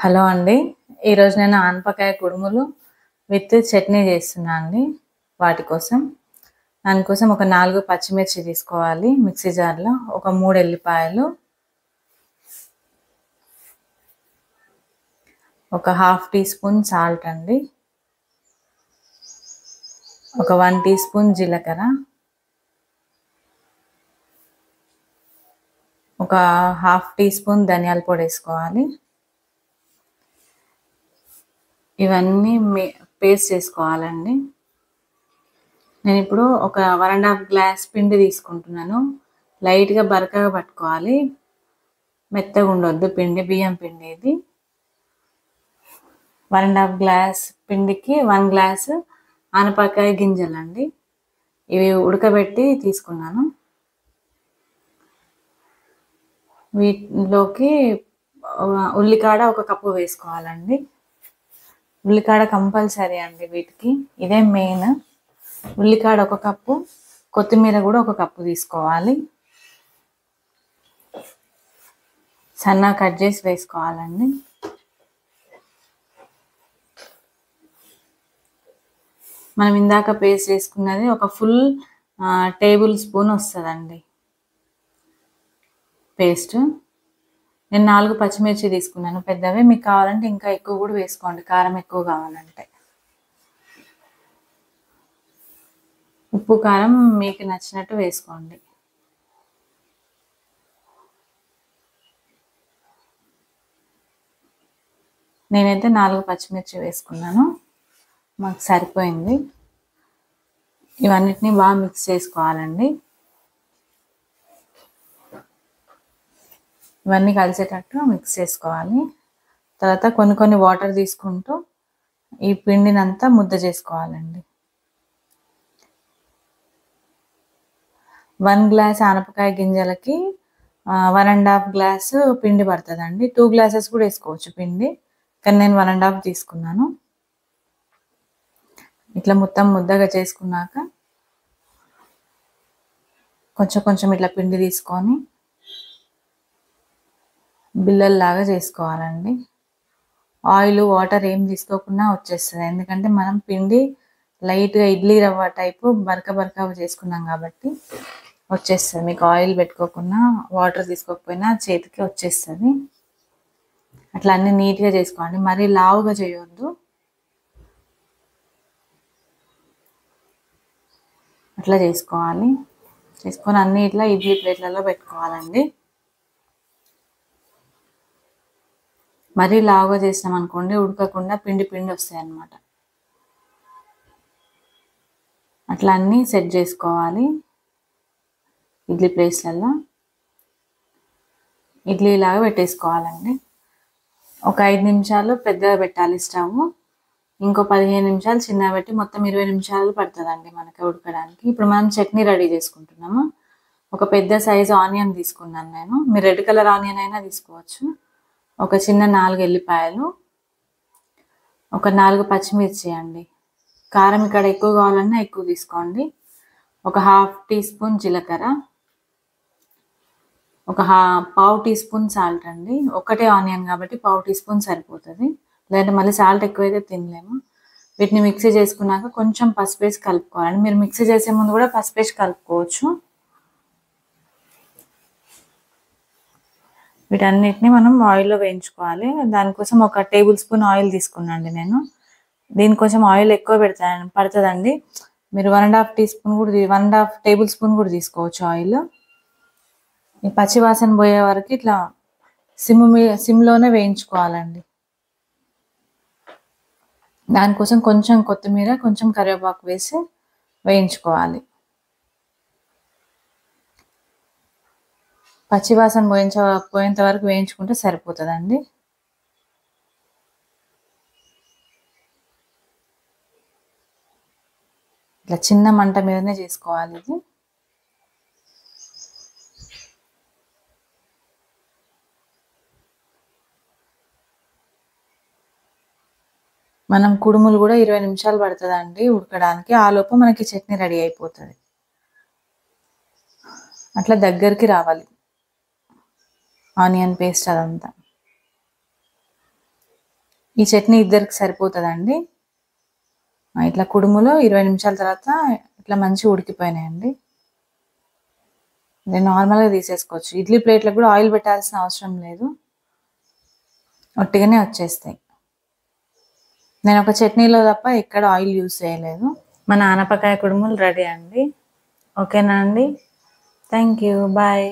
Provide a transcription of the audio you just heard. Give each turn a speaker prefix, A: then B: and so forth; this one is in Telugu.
A: హలో అండి. ఈరోజు నేను ఆనపకాయ కుడుములు విత్ చట్నీ చేస్తున్నా అండి. వాటి కోసం దానికోసం ఒక 4 పచ్చిమిర్చి తీసుకోవాలి మిక్సీ జార్లో, ఒక 3 ఎల్లిపాయలు, ఒక హాఫ్ టీ స్పూన్ సాల్ట్ అండి, ఒక 1 టీ స్పూన్ జీలకర్ర, ఒక హాఫ్ టీ స్పూన్ ధనియాల పొడి వేసుకోవాలి. ఇవన్నీ పేస్ట్ చేసుకోవాలండి. నేను ఇప్పుడు ఒక 1.5 గ్లాస్ పిండి తీసుకుంటున్నాను. లైట్గా బరకగా పట్టుకోవాలి, మెత్తగా ఉండొద్దు పిండి. బియ్యం పిండి ఇది. 1.5 గ్లాస్ పిండికి 1 గ్లాసు ఆనపకాయ గింజలండి. ఇవి ఉడకబెట్టి తీసుకున్నాను. వీటిలోకి ఉల్లికాడ ఒక కప్పు వేసుకోవాలండి. ఉల్లికాడ కంపల్సరీ అండి వీటికి, ఇదే మెయిన్. ఉల్లికాడ ఒక కప్పు, కొత్తిమీర కూడా ఒక కప్పు తీసుకోవాలి. సన్నగా కట్ చేసి వేసుకోవాలండి. మనం ఇందాక పేస్ట్ చేసుకున్నది ఒక ఫుల్ టేబుల్ స్పూన్ వస్తుందండి పేస్ట్. నేను 4 పచ్చిమిర్చి తీసుకున్నాను పెద్దవి. మీకు కావాలంటే ఇంకా ఎక్కువ కూడా వేసుకోండి, కారం ఎక్కువ కావాలంటే. ఉప్పు కారం మీకు నచ్చినట్టు వేసుకోండి. నేనైతే 4 పచ్చిమిర్చి వేసుకున్నాను, మాకు సరిపోయింది. ఇవన్నిటిని బాగా మిక్స్ చేసుకోవాలండి. ఇవన్నీ కలిసేటట్టు మిక్స్ చేసుకోవాలి. తర్వాత కొన్ని వాటర్ తీసుకుంటూ ఈ పిండినంతా ముద్ద చేసుకోవాలండి. 1 గ్లాస్ ఆనపకాయ గింజలకి 1.5 గ్లాసు పిండి పడుతుందండి. 2 గ్లాసెస్ కూడా వేసుకోవచ్చు పిండి, కానీ నేను 1.5 తీసుకున్నాను. ఇట్లా మొత్తం ముద్దగా చేసుకున్నాక కొంచెం ఇట్లా పిండి తీసుకొని బిల్లల్లాగా చేసుకోవాలండి. ఆయిల్ వాటర్ ఏం తీసుకోకుండా వచ్చేస్తుంది, ఎందుకంటే మనం పిండి లైట్గా ఇడ్లీ రవ్వ టైపు బరక చేసుకున్నాం కాబట్టి వచ్చేస్తుంది. మీకు ఆయిల్ పెట్టుకోకుండా వాటర్ తీసుకోకపోయినా చేతికి వచ్చేస్తుంది. అట్లా అన్నీ నీట్గా చేసుకోండి, మరీ లావుగా చేయొద్దు. అట్లా చేసుకోవాలి. చేసుకొని అన్నీ ఇట్లా ఇడ్లీ ప్లేట్లలో పెట్టుకోవాలండి. మరీ లావుగా చేసినాం అనుకోండి ఉడకకుండా పిండి వస్తాయి అన్నమాట. అట్లా అన్నీ సెట్ చేసుకోవాలి ఇడ్లీ ప్లేట్స్లలో. ఇడ్లీ లాగా పెట్టేసుకోవాలండి. ఒక 5 నిమిషాలు పెద్దగా పెట్టాలి స్టవ్, ఇంకో 15 నిమిషాలు చిన్నగా పెట్టి మొత్తం 20 నిమిషాలు పడుతుందండి మనకి ఉడకడానికి. ఇప్పుడు మనం చట్నీ రెడీ చేసుకుంటున్నాము. ఒక పెద్ద సైజు ఆనియన్ తీసుకున్నాను నేను, మీరు రెడ్ కలర్ ఆనియన్ అయినా తీసుకోవచ్చు. ఒక చిన్న 4 ఎల్లిపాయలు, ఒక 4 పచ్చిమిర్చి అండి. కారం ఇక్కడ ఎక్కువ కావాలన్నా ఎక్కువ తీసుకోండి. ఒక హాఫ్ టీ స్పూన్ జీలకర్ర, ఒక పావు టీ స్పూన్ సాల్ట్ అండి. ఒకటే ఆనియన్ కాబట్టి పావు టీ స్పూన్ సరిపోతుంది, లేదంటే మళ్ళీ సాల్ట్ ఎక్కువైతే తినలేము. వీటిని మిక్సీ చేసుకున్నాక కొంచెం పసుపు వేసి కలుపుకోవాలండి. మీరు మిక్సీ చేసే ముందు కూడా పసుపు వేసి కలుపుకోవచ్చు. వీటన్నిటిని మనం ఆయిల్లో వేయించుకోవాలి. దానికోసం ఒక టేబుల్ స్పూన్ ఆయిల్ తీసుకున్నాండి నేను. దీనికోసం ఆయిల్ ఎక్కువ పడుతుందండి. మీరు 1.5 టీ స్పూన్ కూడా 1.5 టేబుల్ స్పూన్ కూడా తీసుకోవచ్చు ఆయిల్. ఈ పచ్చివాసన పోయే వరకు ఇట్లా సిమ్లోనే వేయించుకోవాలండి. దానికోసం కొంచెం కొత్తిమీర, కొంచెం కరివేపాకు వేసి వేయించుకోవాలి. పచ్చివాసన పోయేంత వరకు వేయించుకుంటే సరిపోతుందండి. ఇట్లా చిన్న మంట మీదనే చేసుకోవాలి ఇది. మనం కుడుములు కూడా 20 నిమిషాలు పడుతుందండి ఉడకడానికి. ఆలోపు మనకి చట్నీ రెడీ అయిపోతుంది. అట్లా దగ్గరికి రావాలి ఆనియన్ పేస్ట్ అదంతా. ఈ చట్నీ ఇద్దరికి సరిపోతుందండి. ఇట్లా కుడుములో 20 నిమిషాల తర్వాత ఇట్లా మంచిగా ఉడికిపోయినాయండి. నేను నార్మల్గా తీసేసుకోవచ్చు. ఇడ్లీ ప్లేట్లకు కూడా ఆయిల్ పెట్టాల్సిన అవసరం లేదు, ఒట్టిగానే వచ్చేస్తాయి. నేను ఒక చట్నీలో తప్ప ఎక్కడ ఆయిల్ యూజ్ చేయలేదు. మన ఆనపకాయ కుడుములు రెడీ అండి. ఓకేనా అండి? Thank you. బాయ్.